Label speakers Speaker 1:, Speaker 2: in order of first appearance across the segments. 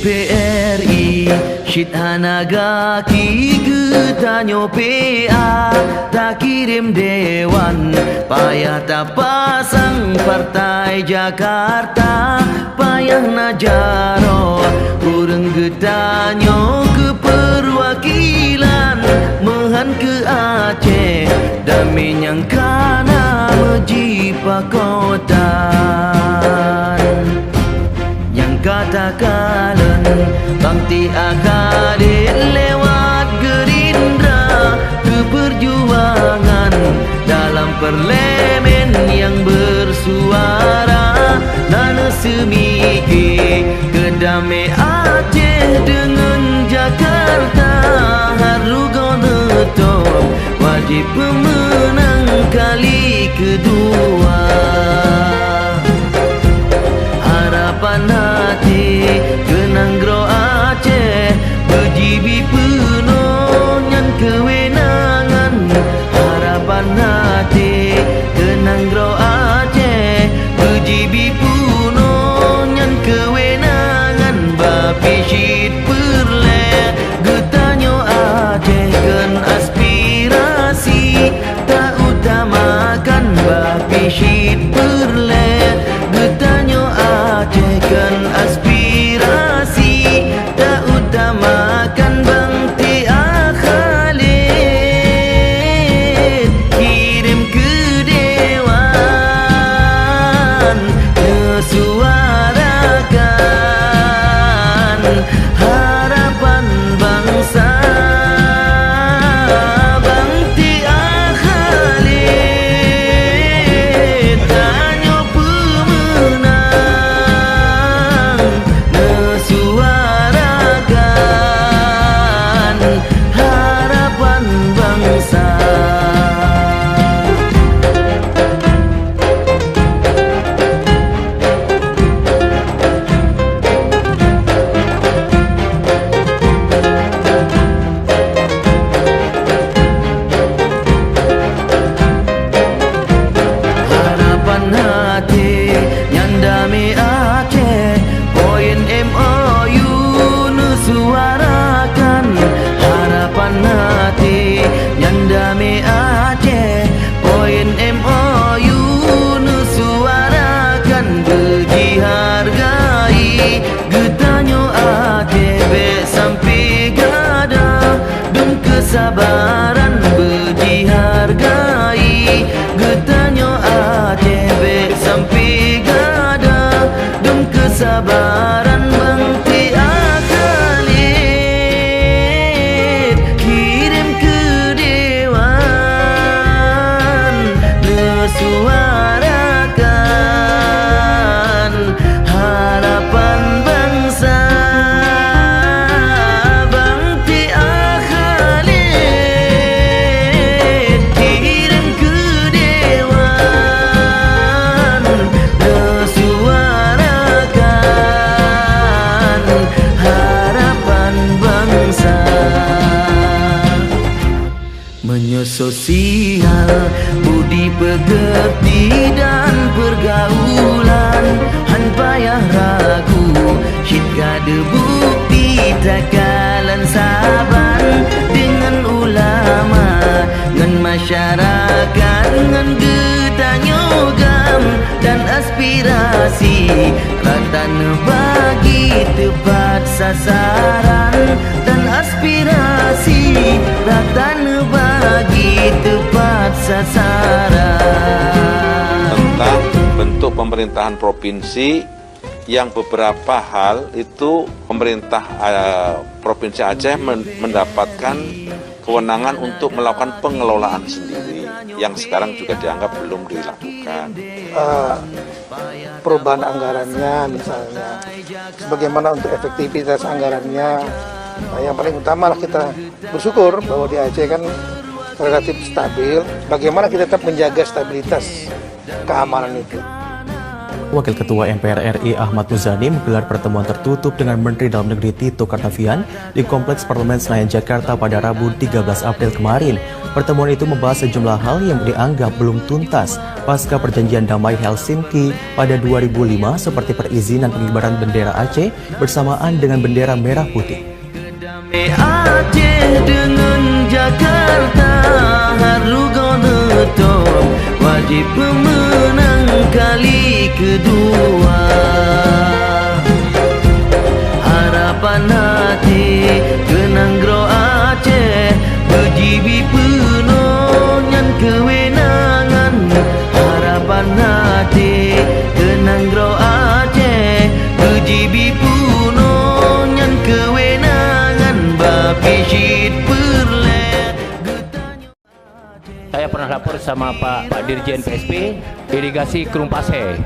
Speaker 1: PRI Syed Hanaga ki getanyo PA tak kirim dewan payah tak pasang partai Jakarta payah najaro urang getanyo ke perwakilan mehan ke Aceh dami yang kana meji pakotan yang katakan bangti akadit lewat Gerindra ke perjuangan dalam parlemen yang bersuara nana semiki kedamai Aceh dengan Jakarta harugono top wajib pemenang kali kedua. Harapan hati kenang gro Aceh berjibi penuh nyan kewenangan. Harapan hati kenang gro Aceh berjibi penuh nyan kewenangan. Bapi syid perle getanyo Aceh kan aspirasi tak utamakan. Bapi syid perle getanyo Aceh kan aspirasi tak utamakan. Bangti Khalid kirim ke dewan mesuarakan harapan bangsa. Bangti Khalid tanyo pemenang mesuarakan harapan bangsa. Harapan hati nyandami Aceh poin MOU nusuarakan. Harapan hati nyandami Aceh poin MOU nusuarakan. Beji hargai getanyo Aceh be sampai gada dum kesabaran. Beji hargai getanyo Aceh be sampai gada dum kesabaran. Bangti Khalid kirim ke dewan mesuarakan harapan bangsa. Bangti Khalid kirim ke dewan mesuarakan harapan bangsa. Menyososial budi pekerti dan pergaulan han payah ragu syid gada bukti takalan saban dengan ulama ngan masyarakat ngan getanyo gam dan aspirasi ratan bagi tepat sasaran dan aspirasi ratan bagi tepat sasaran.
Speaker 2: Tentang bentuk pemerintahan provinsi yang beberapa hal itu pemerintah Provinsi Aceh mendapatkan kewenangan untuk melakukan pengelolaan sendiri yang sekarang juga dianggap belum dilakukan.
Speaker 3: Perubahan anggarannya misalnya, bagaimana untuk efektivitas anggarannya. Nah, yang paling utama lah kita bersyukur bahwa di Aceh kan relatif stabil. Bagaimana kita tetap menjaga stabilitas keamanan itu.
Speaker 4: Wakil Ketua MPR RI Ahmad Muzani menggelar pertemuan tertutup dengan Menteri Dalam Negeri Tito Karnavian di Kompleks Parlemen Senayan, Jakarta pada Rabu 13 April kemarin. Pertemuan itu membahas sejumlah hal yang dianggap belum tuntas pasca perjanjian damai Helsinki pada 2005 seperti perizinan pengibaran bendera Aceh bersamaan dengan bendera merah putih.
Speaker 1: Aceh dengan Jakarta harus top wajib pemenang kali kedua. Harapan hati kenang gro Aceh berjibi penuh nyan kewenangan. Harapan hati kenang gro Aceh berjibi penuh nyan kewenangan. Bapishit perle.
Speaker 5: Saya pernah lapor sama Pak Dirjen PSP, irigasi Krumpaseh.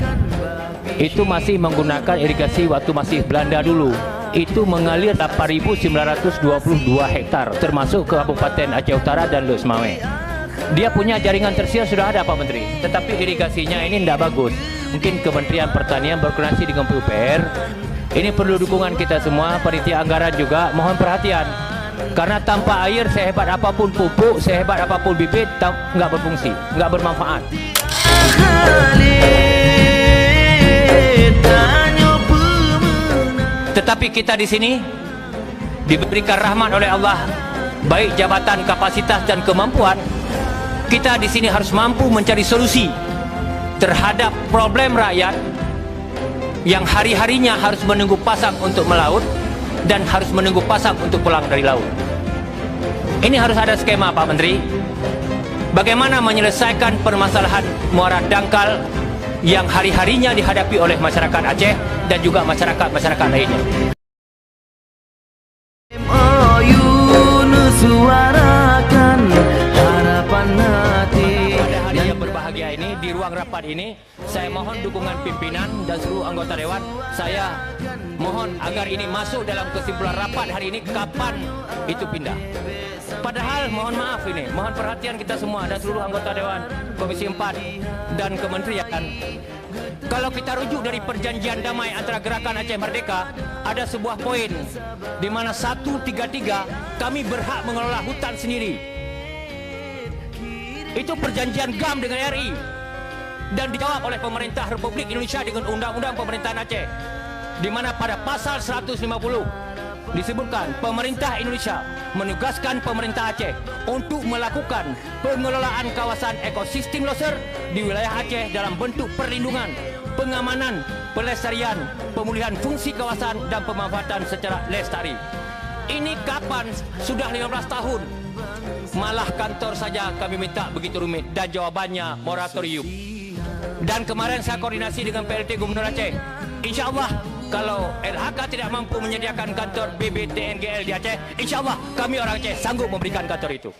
Speaker 5: Itu masih menggunakan irigasi waktu masih Belanda dulu. Itu mengalir 8.922 hektar, termasuk ke Kabupaten Aceh Utara dan Luk Semawe. Dia punya jaringan tersier sudah ada Pak Menteri, tetapi irigasinya ini tidak bagus. Mungkin Kementerian Pertanian berkoordinasi dengan PUPR. Ini perlu dukungan kita semua, panitia anggaran juga, mohon perhatian. Karena tanpa air, sehebat apapun pupuk, sehebat apapun bibit, nggak berfungsi, nggak bermanfaat. Tetapi kita di sini diberikan rahmat oleh Allah, baik jabatan, kapasitas dan kemampuan. Kita di sini harus mampu mencari solusi terhadap problem rakyat yang hari-harinya harus menunggu pasang untuk melaut dan harus menunggu pasang untuk pulang dari laut. Ini harus ada skema Pak Menteri. Bagaimana menyelesaikan permasalahan muara dangkal yang hari-harinya dihadapi oleh masyarakat Aceh dan juga masyarakat-masyarakat lainnya.
Speaker 1: Suarakan harapan hati.
Speaker 5: Pada hari yang berbahagia ini, di ruang rapat ini, saya mohon dukungan pimpinan dan seluruh anggota dewan. Saya mohon agar ini masuk dalam kesimpulan rapat hari ini, kapan itu pindah. Padahal mohon maaf ini, mohon perhatian kita semua dan seluruh anggota dewan Komisi 4 dan kementerian. Kalau kita rujuk dari perjanjian damai antara Gerakan Aceh Merdeka, ada sebuah poin di mana 133 kami berhak mengelola hutan sendiri. Itu perjanjian GAM dengan RI dan dijawab oleh pemerintah Republik Indonesia dengan Undang-Undang Pemerintahan Aceh, di mana pada pasal 150 disebutkan pemerintah Indonesia menugaskan pemerintah Aceh untuk melakukan pengelolaan kawasan ekosistem loser di wilayah Aceh dalam bentuk perlindungan, pengamanan, pelestarian, pemulihan fungsi kawasan dan pemanfaatan secara lestari. Ini kapan? Sudah 15 tahun. Malah kantor saja kami minta begitu rumit dan jawabannya moratorium. Dan kemarin saya koordinasi dengan PLT Gubernur Aceh. Insya Allah kalau LHK tidak mampu menyediakan kantor BBTNGL di Aceh, insya Allah kami orang Aceh sanggup memberikan kantor itu.